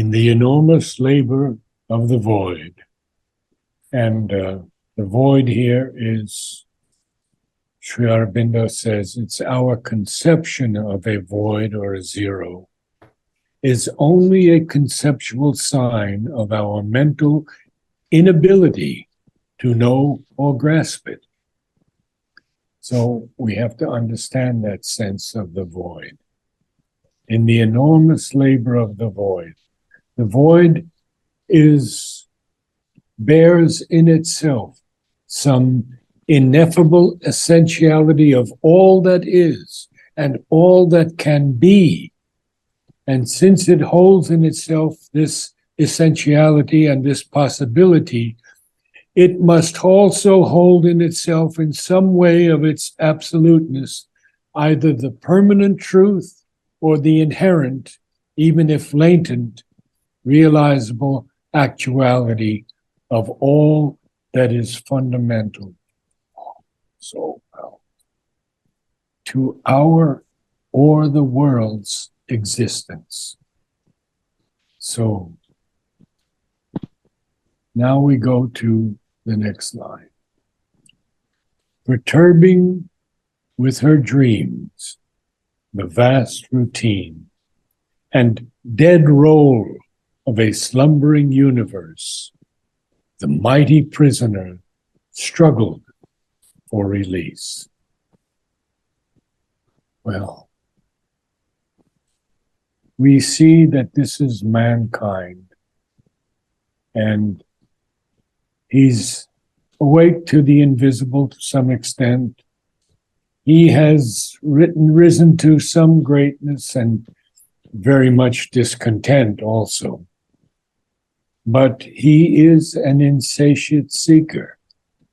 in the enormous labor of the void. And the void here is, Sri Aurobindo says, it's our conception of a void or a zero is only a conceptual sign of our mental inability to know or grasp it. So we have to understand that sense of the void. In the enormous labor of the void bears in itself some ineffable essentiality of all that is and all that can be. And since it holds in itself this essentiality and this possibility, it must also hold in itself in some way of its absoluteness, either the permanent truth or the inherent, even if latent, realizable actuality of all that is fundamental. So, to our or the world's existence. So, now we go to the next line. Perturbing with her dreams the vast routine and dead roll of a slumbering universe, the mighty prisoner struggled for release. Well, we see that this is mankind, and he's awake to the invisible to some extent. He has risen to some greatness and very much discontent also. But he is an insatiate seeker.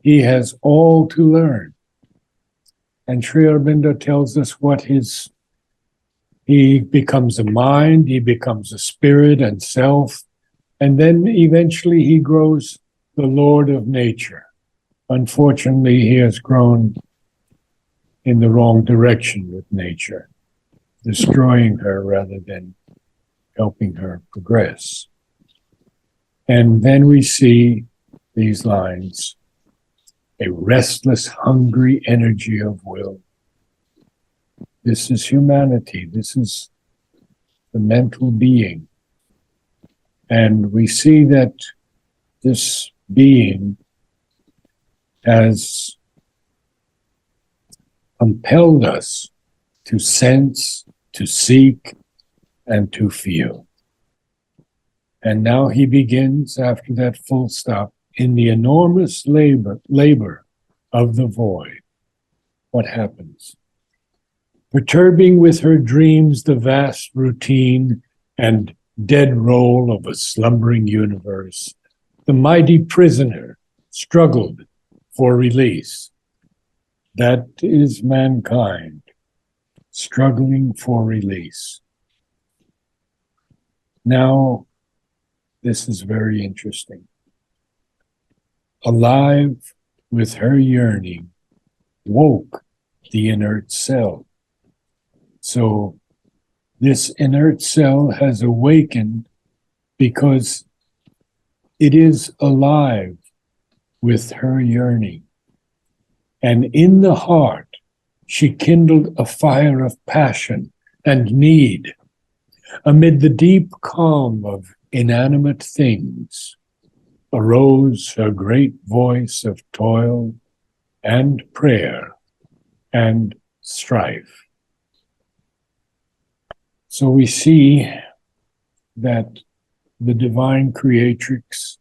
He has all to learn. And Sri Aurobindo tells us he becomes a mind, he becomes a spirit and self, and then eventually he grows the Lord of nature. Unfortunately, he has grown in the wrong direction with nature, destroying her rather than helping her progress. And then we see these lines, a restless, hungry energy of will. This is humanity. This is the mental being. And we see that this being has compelled us to sense, to seek, and to feel. And now he begins, after that full stop, in the enormous labor of the void. What happens? Perturbing with her dreams the vast routine and dead roll of a slumbering universe, the mighty prisoner struggled for release. That is mankind, struggling for release. Now, this is very interesting. Alive with her yearning, woke the inert cell. So this inert cell has awakened because it is alive with her yearning. And in the heart, she kindled a fire of passion and need. Amid the deep calm of inanimate things arose her great voice of toil and prayer and strife. So we see that the divine creatrix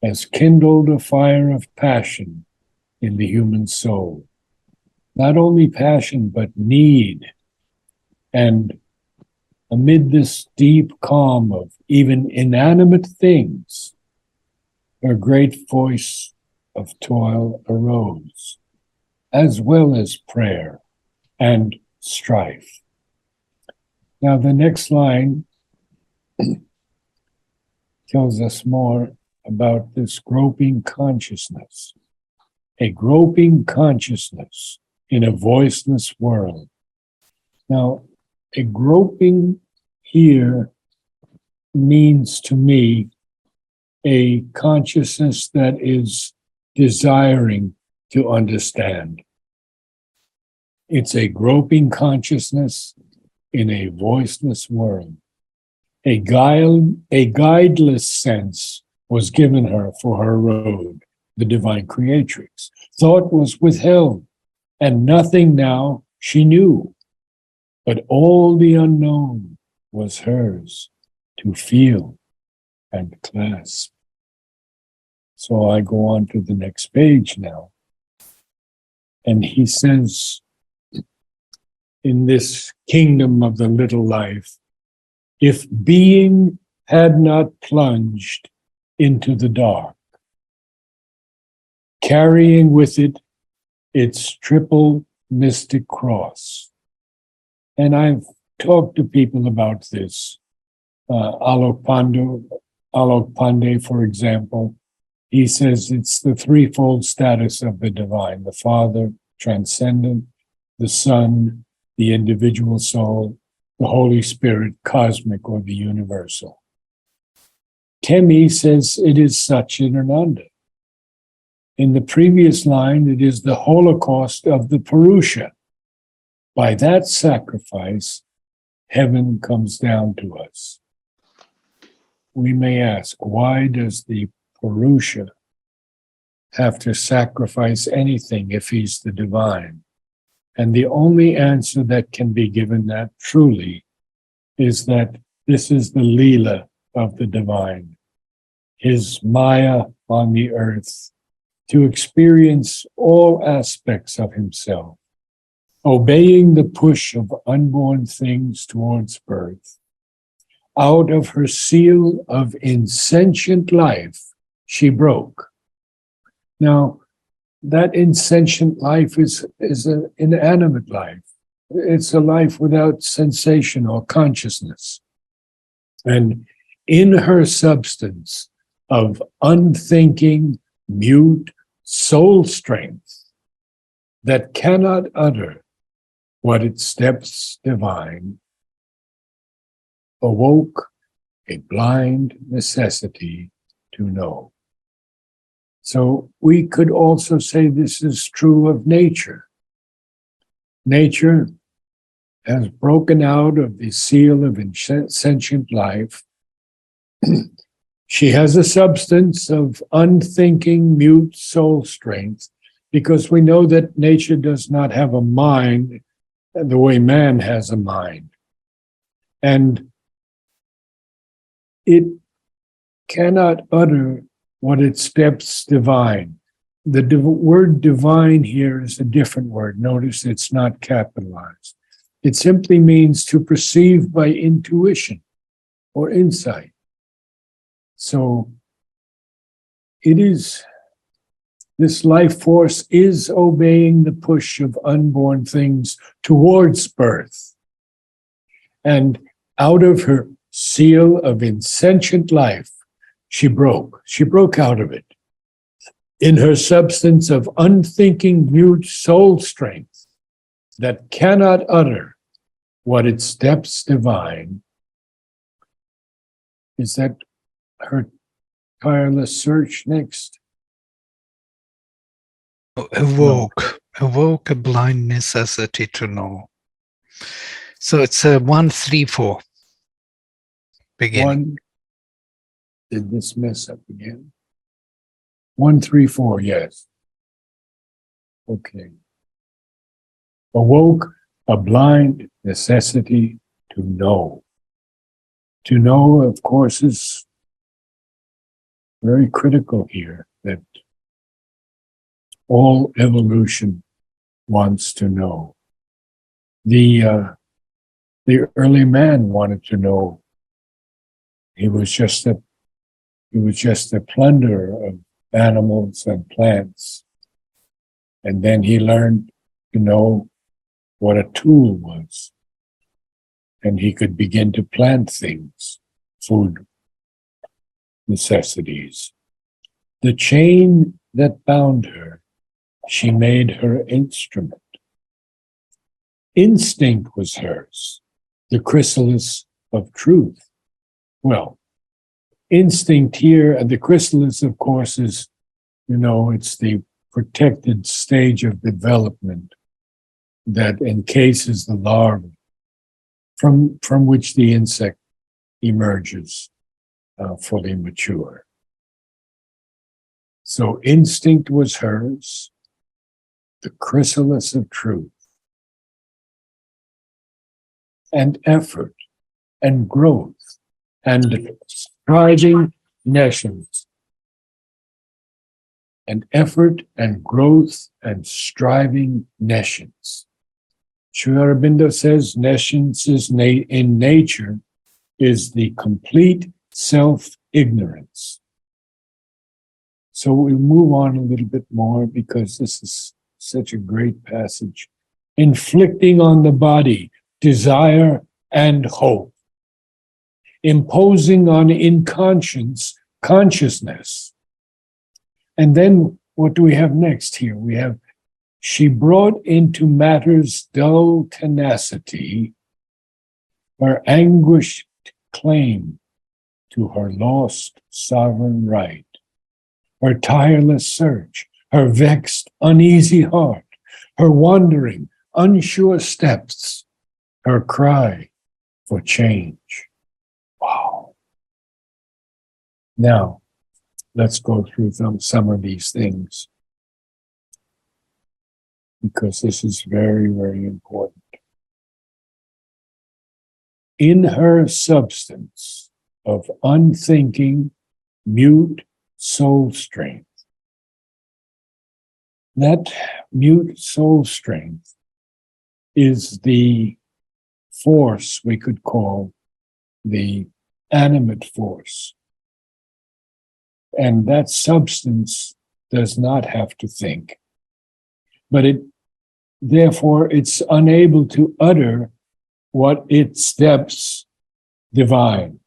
has kindled a fire of passion in the human soul. Not only passion, but need. And amid this deep calm of even inanimate things, her great voice of toil arose, as well as prayer and strife. Now, the next line tells us more about this groping consciousness, a groping consciousness in a voiceless world. Now, a groping here means to me a consciousness that is desiring to understand. It's a groping consciousness in a voiceless world. A guideless sense was given her for her road, the divine creatrix. Thought was withheld, and nothing now she knew, but all the unknown was hers to feel and clasp. So I go on to the next page now. And he says, in this kingdom of the little life, if being had not plunged into the dark, carrying with it its triple mystic cross. And I've talked to people about this. Alok Pandey, for example, he says it's the threefold status of the divine: the Father, transcendent; the Son, the individual soul; the Holy Spirit, cosmic or the universal. Kemi says it is Satchidananda. In the previous line, it is the Holocaust of the Purusha. By that sacrifice, heaven comes down to us. We may ask, why does the Purusha have to sacrifice anything if he's the divine? And the only answer that can be given that truly is that this is the Leela of the divine, his Maya on the earth, to experience all aspects of himself, obeying the push of unborn things towards birth. Out of her seal of insentient life, she broke. Now, that insentient life is an inanimate life. It's a life without sensation or consciousness. And in her substance of unthinking, mute soul strength that cannot utter what its steps divine, awoke a blind necessity to know. So we could also say this is true of nature. Nature has broken out of the seal of insentient life. She has a substance of unthinking, mute soul strength, because we know that nature does not have a mind the way man has a mind. And it cannot utter what it steps divine. The word divine here is a different word. Notice it's not capitalized. It simply means to perceive by intuition or insight. So it is, this life force is obeying the push of unborn things towards birth. And out of her seal of insentient life, she broke out of it. In her substance of unthinking, mute soul strength that cannot utter what its steps divine, is that her tireless search next? Awoke a blind necessity to know. So it's a 1-3-4 beginning. Did this mess up again? 1-3-4, yes. Okay. Awoke a blind necessity to know. To know, of course, is very critical here, that all evolution wants to know. The early man wanted to know. He was just a plunderer of animals and plants. And then he learned to know what a tool was. And he could begin to plant things, food necessities. The chain that bound her, she made her instrument. Instinct was hers, the chrysalis of truth. Well, instinct here, and the chrysalis, of course, is, it's the protected stage of development that encases the larva from which the insect emerges fully mature. So instinct was hers, the chrysalis of truth, and effort and growth and striving nescience. And effort and growth and striving nescience. Sri Aurobindo says nescience is in nature is the complete self-ignorance. So we'll move on a little bit more because this is such a great passage. Inflicting on the body desire and hope. Imposing on consciousness. And then what do we have next here? We have, she brought into matters dull tenacity, her anguished claim to her lost sovereign right, her tireless search, her vexed, uneasy heart, her wandering, unsure steps, her cry for change. Wow. Now, let's go through some of these things, because this is very, very important. In her substance of unthinking, mute soul strength, that mute soul strength is the force we could call the animate force. And that substance does not have to think, but therefore it's unable to utter what its depths divine,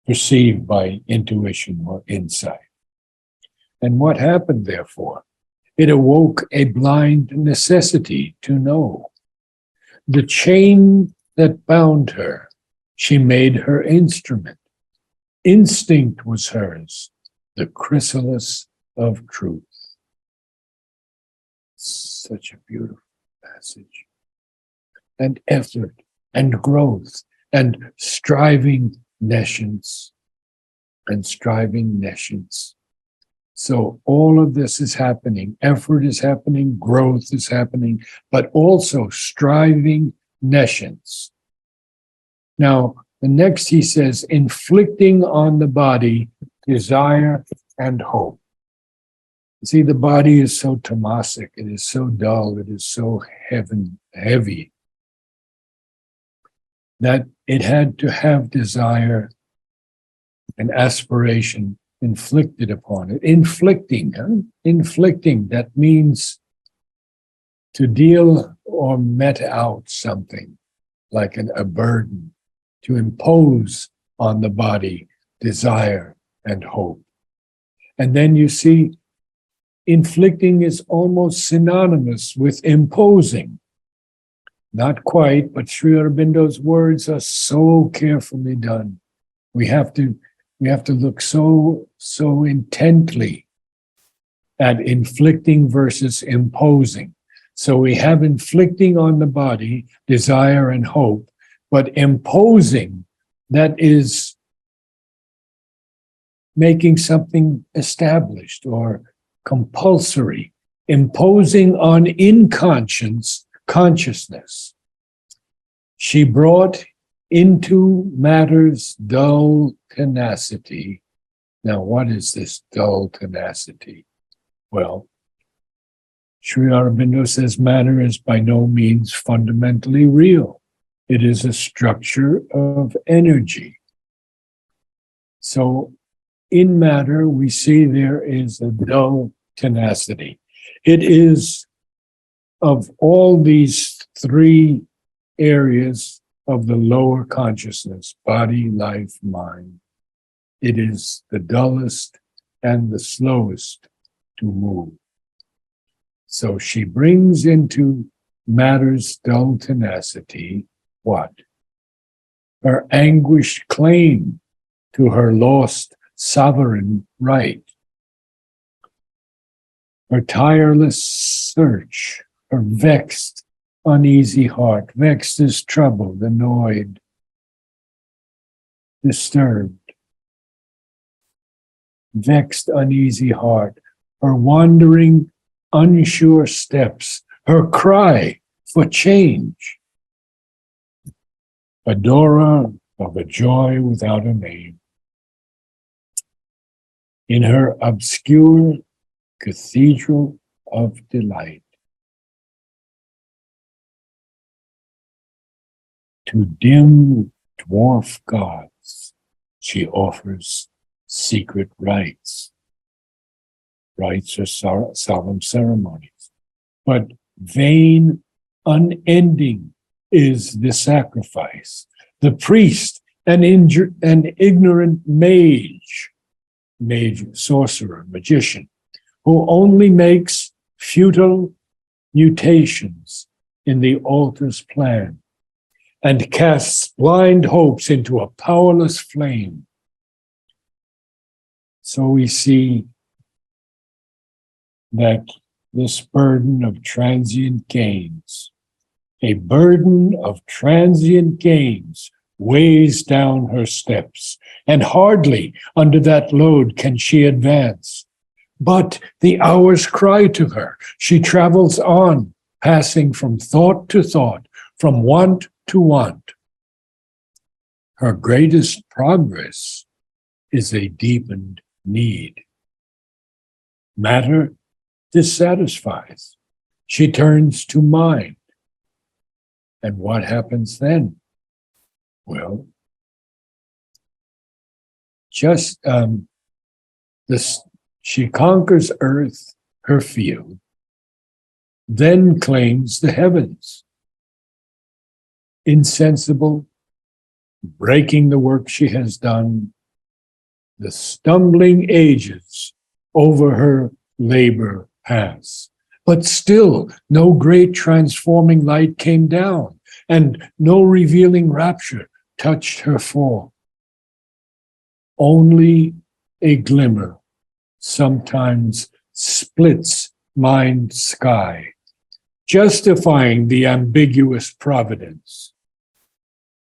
perceived by intuition or insight. And what happened, therefore? It awoke a blind necessity to know. The chain that bound her, she made her instrument. Instinct was hers, the chrysalis of truth. Such a beautiful passage. And effort and growth and striving nescience. So all of this is happening. Effort is happening, growth is happening, but also striving nescience. Now, the next he says, inflicting on the body desire and hope. See, the body is so tamasic, it is so dull, it is so heavy, that it had to have desire and aspiration inflicted upon it. Inflicting, that means to deal or met out something, like a burden, to impose on the body desire and hope. And then you see, inflicting is almost synonymous with imposing. Not quite, but Sri Aurobindo's words are so carefully done. We have to look so intently at inflicting versus imposing. So we have inflicting on the body, desire and hope, but imposing, that is making something established or compulsory, imposing on consciousness. She brought into matters dull tenacity. Now, what is this dull tenacity? Well, Sri Aurobindo says matter is by no means fundamentally real. It is a structure of energy. So in matter, we see there is a dull tenacity. It is, of all these three areas of the lower consciousness, body, life, mind, it is the dullest and the slowest to move. So she brings into matter's dull tenacity what? Her anguished claim to her lost sovereign right. Her tireless search, her vexed, uneasy heart, vexed is troubled, annoyed, disturbed. Vexed, uneasy heart, her wandering, unsure steps, her cry for change. Adorer of a joy without a name. In her obscure cathedral of delight. To dim dwarf gods, she offers secret rites. Rites are solemn ceremonies. But vain, unending is the sacrifice. The priest, an ignorant mage, sorcerer, magician, who only makes futile mutations in the altar's plan and casts blind hopes into a powerless flame. So we see that this burden of transient gains, a burden of transient gains, weighs down her steps, and hardly under that load can she advance. But the hours cry to her. She travels on, passing from thought to thought, from want to want. Her greatest progress is a deepened need. Matter dissatisfies. She turns to mind. And what happens then? Well, she conquers earth, her field, then claims the heavens. Insensible, breaking the work she has done, the stumbling ages over her labor pass. But still, no great transforming light came down, and no revealing rapture touched her fall. Only a glimmer sometimes splits mind's sky, justifying the ambiguous providence.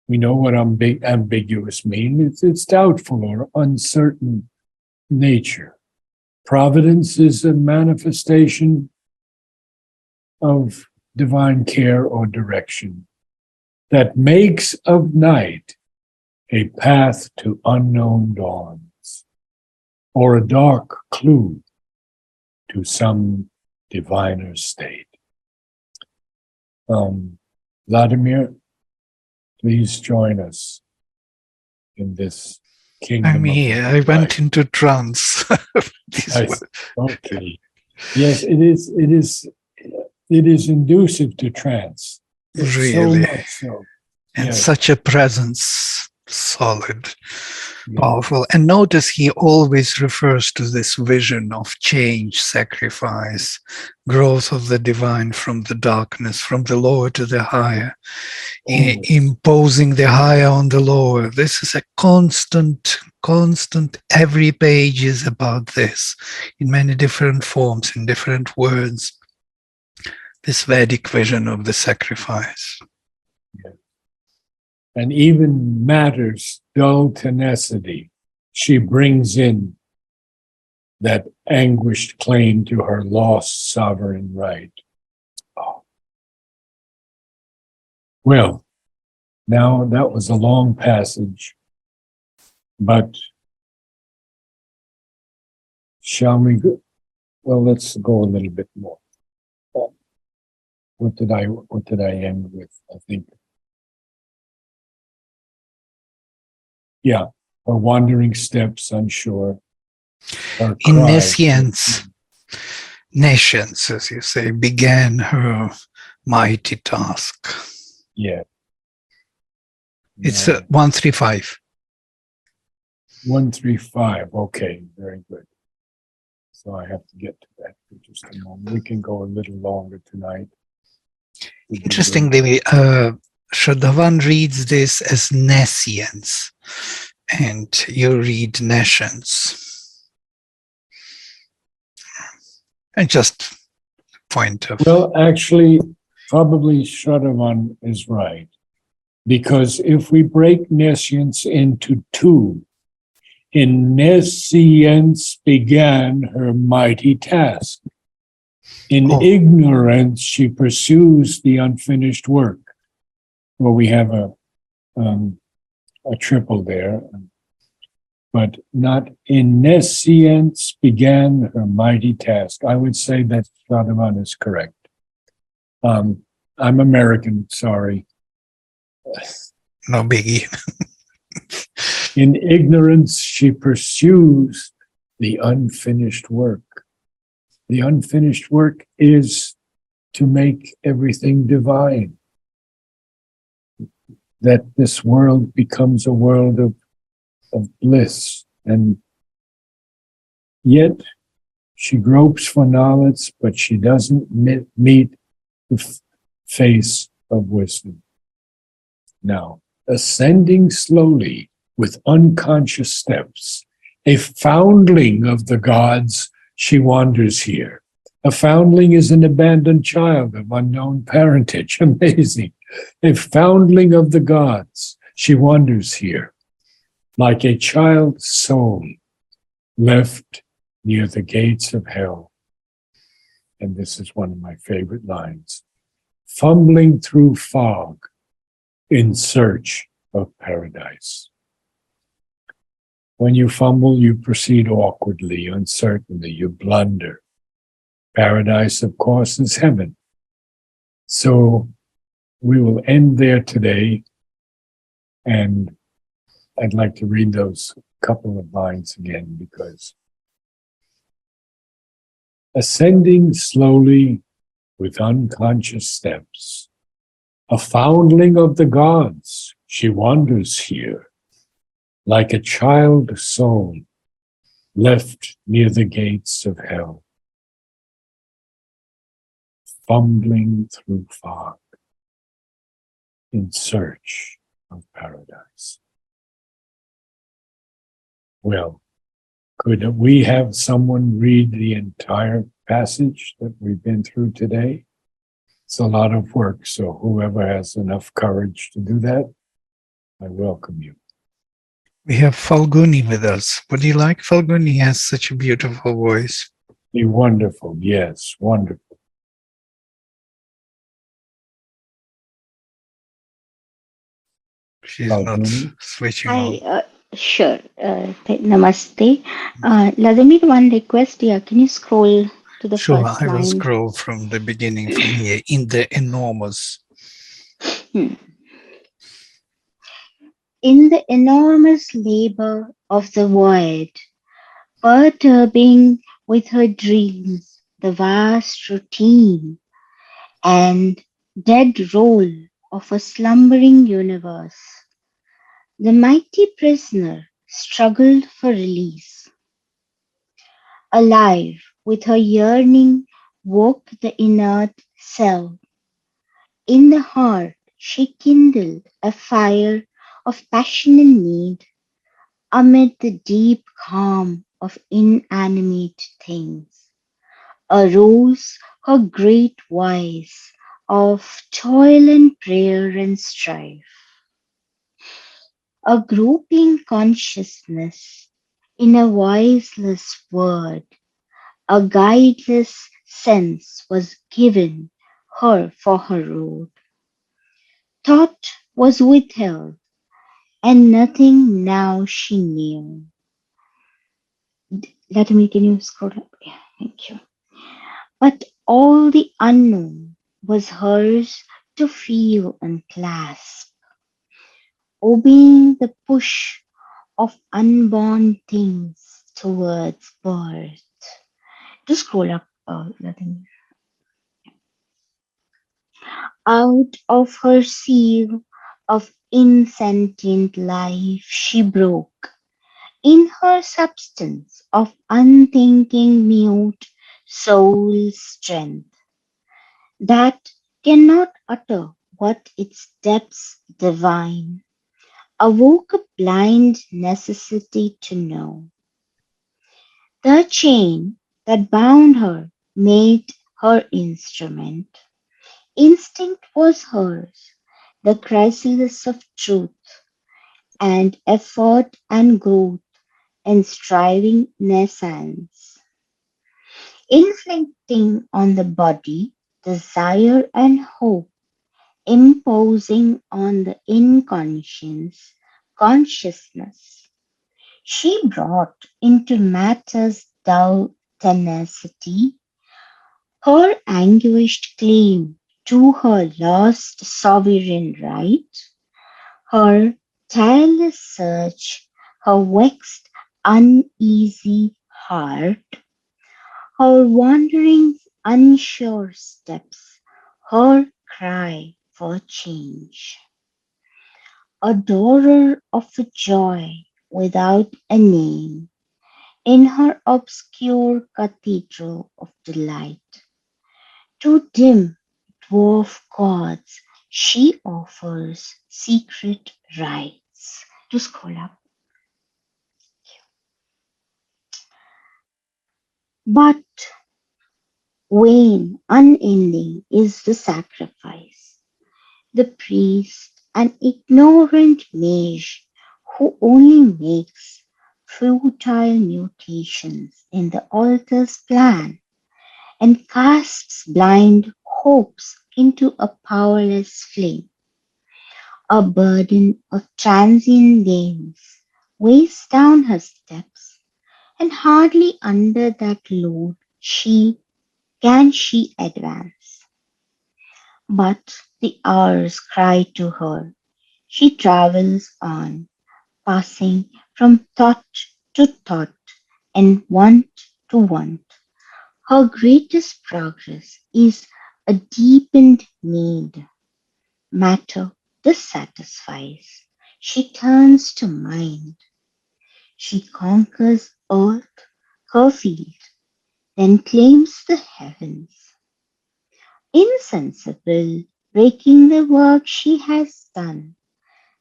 We know what ambiguous means. It's doubtful or uncertain nature. Providence is a manifestation of divine care or direction that makes of night a path to unknown dawns, or a dark clue to some diviner state. Vladimir, please join us in this kingdom. I'm here. I went into trance. Okay. Yes, it is inducive to trance. Really. So much so. And Yes. such a presence, solid, Yeah. powerful. And notice he always refers to this vision of change, sacrifice, growth of the divine from the darkness, from the lower to the higher, imposing the higher on the lower. This is a constant, every page is about this in many different forms, in different words. This Vedic vision of the sacrifice. Yeah. And even matter's dull tenacity, she brings in that anguished claim to her lost sovereign right. Oh. Well, now that was a long passage, but shall we go? Well, let's go a little bit more. What did I end with? I think. Yeah, her wandering steps unsure. Her In cries. Nations, as you say, began her mighty task. Yeah. It's 135. 135. Okay, very good. So I have to get to that for just a moment. We can go a little longer tonight. Interestingly, Shraddhavan reads this as nescience, and you read nations. And just point of... Well, actually, probably Shraddhavan is right. Because if we break nescience into two, in nescience began her mighty task. In ignorance, she pursues the unfinished work. Well, we have a triple there, but not in nescience began her mighty task. I would say that Shraddhavan is correct. I'm American, sorry. No biggie. In ignorance, she pursues the unfinished work. The unfinished work is to make everything divine. That this world becomes a world of bliss. And yet she gropes for knowledge, but she doesn't meet the face of wisdom. Now, ascending slowly with unconscious steps, a foundling of the gods, she wanders here. A foundling is an abandoned child of unknown parentage. Amazing. A foundling of the gods, she wanders here. Like a child soul left near the gates of hell. And this is one of my favorite lines. Fumbling through fog in search of paradise. When you fumble, you proceed awkwardly, uncertainly, you blunder. Paradise, of course, is heaven. So we will end there today, and I'd like to read those couple of lines again, because ascending slowly with unconscious steps, a foundling of the gods, she wanders here, like a child soul left near the gates of hell, fumbling through fog in search of paradise. Well, could we have someone read the entire passage that we've been through today? It's a lot of work, so whoever has enough courage to do that, I welcome you. We have Falguni with us. Would you like? Falguni has such a beautiful voice. Be wonderful, yes, wonderful. She's not switching on. Hi, sure. Namaste. Ladamir, one request here. Can you scroll to the Sure, first I will line? scroll from the beginning from here in the enormous. In the enormous labor of the void, perturbing with her dreams the vast routine and dead roll of a slumbering universe, the mighty prisoner struggled for release. Alive with her yearning woke the inert cell. In the heart she kindled a fire of passion and need amid the deep calm of inanimate things. Arose her great voice of toil and prayer and strife. A groping consciousness in a voiceless word, a guideless sense was given her for her road. Thought was withheld, and nothing now she knew. Let me, can you scroll up? Yeah, thank you. But all the unknown was hers to feel and clasp, obeying the push of unborn things towards birth. Just scroll up, nothing. Out of her seal of insentient life she broke, in her substance of unthinking mute soul strength, that cannot utter what its depths divine, awoke a blind necessity to know. The chain that bound her made her instrument. Instinct was hers, the chrysalis of truth, and effort and growth and striving nescience. Inflicting on the body desire and hope, imposing on the inconscious consciousness. She brought into matter's dull tenacity her anguished claim to her lost sovereign right, her tireless search, her vexed, uneasy heart, her wandering, unsure steps, her cry for change. Adorer of a joy without a name, in her obscure cathedral of delight, to dim dwarf gods she offers secret rites. To scroll up. But vain, unending is the sacrifice. The priest, an ignorant mage who only makes futile mutations in the altar's plan and casts blind hopes into a powerless flame. A burden of transient gains weighs down her steps, and hardly under that load she advance. But the hours cry to her. She travels on, passing from thought to thought and want to want. Her greatest progress is a deepened need. Matter dissatisfies. She turns to mind. She conquers earth, her field, then claims the heavens. Insensible, breaking the work she has done,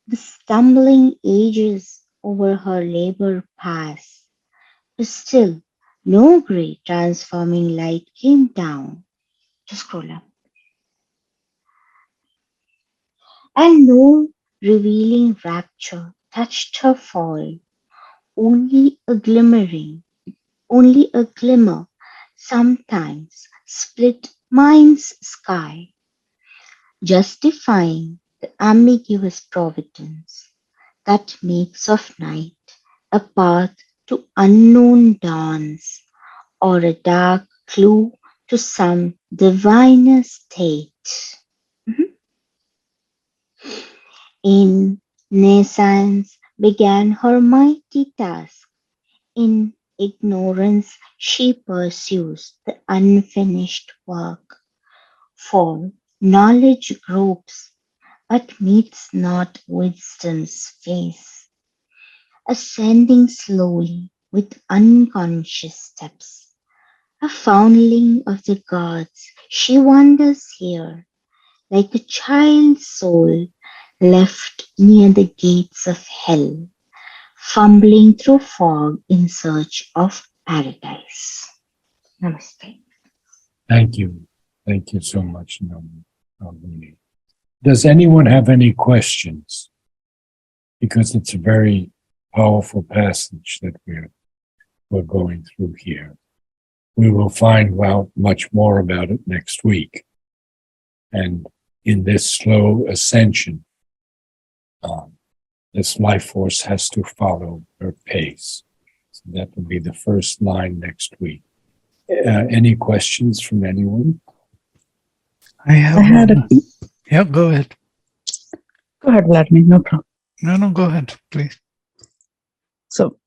the stumbling ages over her labor pass, but still no great transforming light came down to scroll up, and no revealing rapture touched her fall, only a glimmering, only a glimmer sometimes split mind's sky, justifying the ambiguous providence that makes of night a path to unknown dawns, or a dark clue to some diviner state. Mhm. In nescience began her mighty task. In ignorance she pursues the unfinished work, for knowledge gropes but meets not wisdom's face, ascending slowly with unconscious steps. A foundling of the gods, she wanders here, like a child's soul left near the gates of hell, fumbling through fog in search of paradise. Namaste. Thank you. Thank you so much, Nalini. Does anyone have any questions? Because it's a very powerful passage that we're going through here. We will find out much more about it next week. And in this slow ascension, this life force has to follow her pace. So that will be the first line next week. Any questions from anyone? I have I had a. Yeah, go ahead. Go ahead, Vladimir. No problem. No, go ahead, please. So,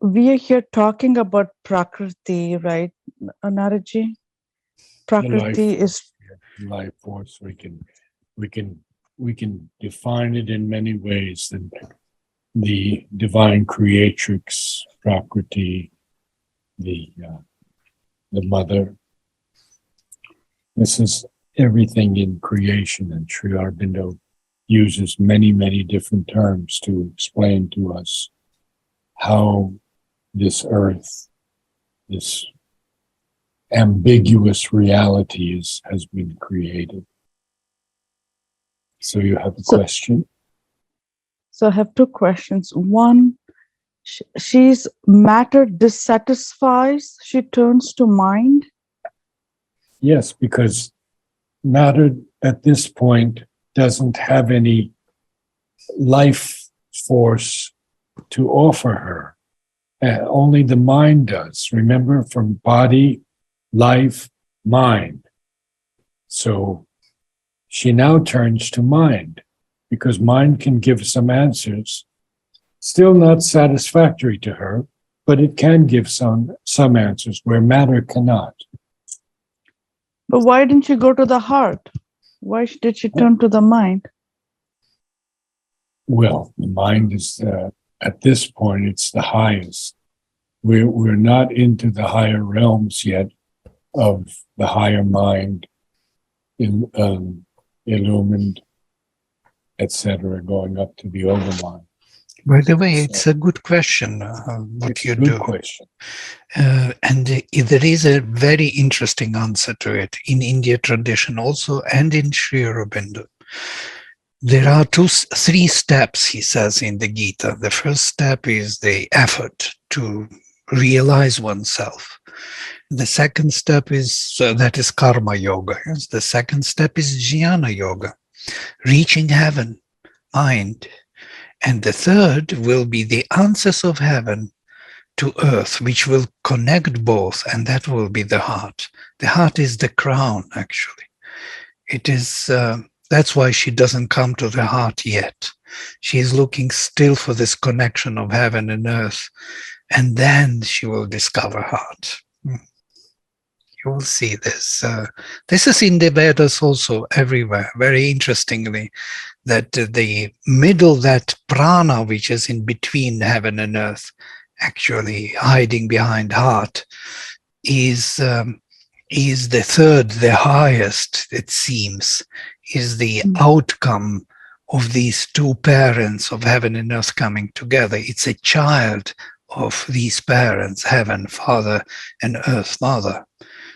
we are here talking about Prakriti, right, Naradji? Prakriti is Life force. We can define it in many ways. And the divine creatrix, Prakriti, the mother. This is everything in creation, and Sri Aurobindo uses many, many different terms to explain to us how this earth, this ambiguous reality has been created. So you have a question? So I have two questions. One, she's matter dissatisfies, she turns to mind. Yes, because matter at this point doesn't have any life force to offer her. Only the mind does. Remember, from body, life, mind. So she now turns to mind, because mind can give some answers, still not satisfactory to her, but it can give some answers where matter cannot. But why didn't she go to the heart? Why did she turn to the mind? Well, the mind is, at this point, it's the highest. We're not into the higher realms yet of the higher mind, illumined, etc., going up to the overmind. By the way, it's a good question, what you do. Good question. And there is a very interesting answer to it in India tradition also, and in Sri Aurobindo. There are three steps, he says in the Gita. The first step is the effort to realize oneself. The second step is, that is karma yoga. Yes? The second step is jnana yoga, reaching heaven, mind. And the third will be the answers of heaven to earth, which will connect both, and that will be the heart. The heart is the crown, actually. It is, that's why she doesn't come to the heart yet. She is looking still for this connection of heaven and earth, and then she will discover heart. You will see this. This is in the Vedas also everywhere, very interestingly, that the middle, that prana, which is in between heaven and earth, actually hiding behind heart, is the third, the highest, it seems, is the outcome of these two parents of heaven and earth coming together. It's a child of these parents, heaven, father, and earth, mother.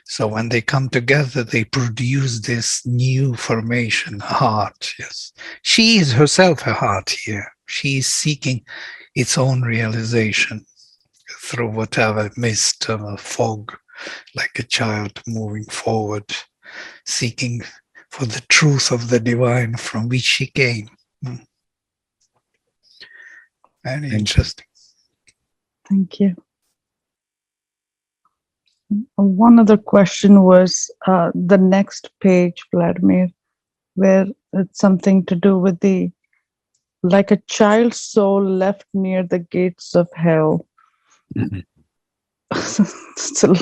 So when they come together, they produce this new formation, heart. Yes, she is herself a heart here. She is seeking its own realization through whatever mist or fog, like a child moving forward, seeking for the truth of the divine from which she came. Very interesting. Thank you. One other question was the next page, Vladimir, where it's something to do with the, like a child's soul left near the gates of hell. So,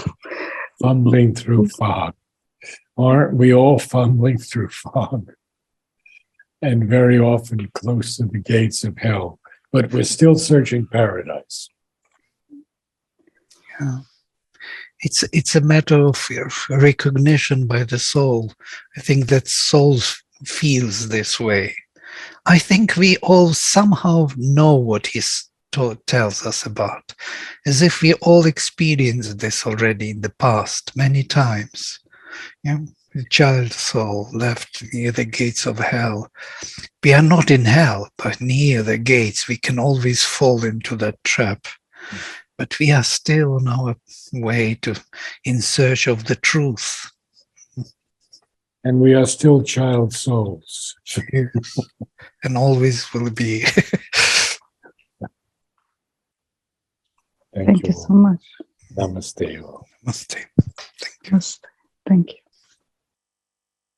Fumbling through fog. Aren't we all fumbling through fog? And very often close to the gates of hell, but we're still searching paradise. Yeah. It's a matter of recognition by the soul. I think that soul feels this way. I think we all somehow know what he tells us about, as if we all experienced this already in the past many times. You know, the child soul left near the gates of hell. We are not in hell, but near the gates. We can always fall into that trap. But we are still on our way in search of the truth. And we are still child souls. Yes. And always will be. thank you so much. Namaste. Namaste. Thank you. Namaste. Thank you.